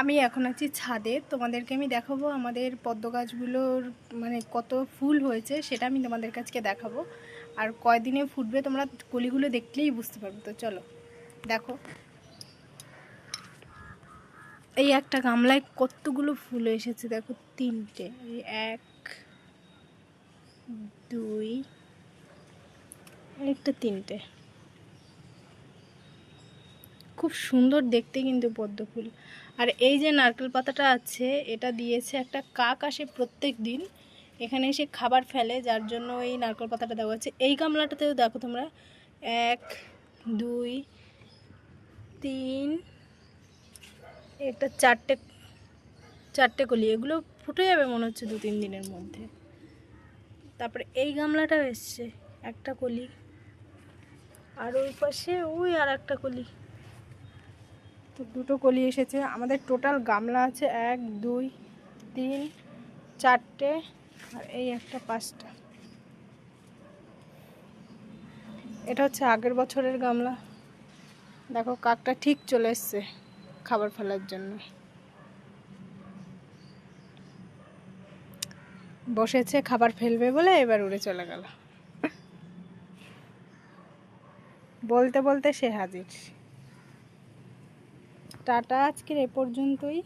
আমি এখন আছি ছাদে, তোমাদেরকে আমি দেখাবো আমাদের পদ্ম গাছগুলোর মানে কত ফুল হয়েছে সেটা আমি তোমাদের কাছকে দেখাবো। আর কয়দিনে ফুটবে তোমরা কলিগুলো দেখলেই বুঝতে পারবে। তো চলো দেখো, এই একটা গামলায় কতগুলো ফুল এসেছে দেখো, তিনটে, এই 1 2 একটা 3টে, খুব সুন্দর দেখতে কিন্তু পদ্ম ফুল। আর এই যে নারকেল পাতাটা আছে এটা দিয়েছে একটা কাক, আসে প্রত্যেক দিন এখানে এসে খাবার ফেলে, যার জন্য এই নারকেল পাতাটা দেওয়া আছে। এই গামলাটাতেও দেখো তোমরা 1 2 3, এটা চারটে কলি, এগুলো ফুটে যাবে মনে হচ্ছে 2-3 দিনের মধ্যে। তারপরে এই গামলাটাও এসছে একটা কলি, আর ওই পাশে ওই আর একটা কলি, তো দুটো কলি এসেছে। আমাদের টোটাল গামলা আছে 1 2 3 4টে, আর এই একটা 5টা। এটা হচ্ছে আগের বছরের গামলা। দেখো কাকটা ঠিক চলে এসছে খাবার ফেলার জন্য, বসেছে খাবার ফেলবে বলে, এবার উড়ে চলে গেল। বলতে বলতে সে হাজির। টাটা, আজকের এ পর্যন্তই।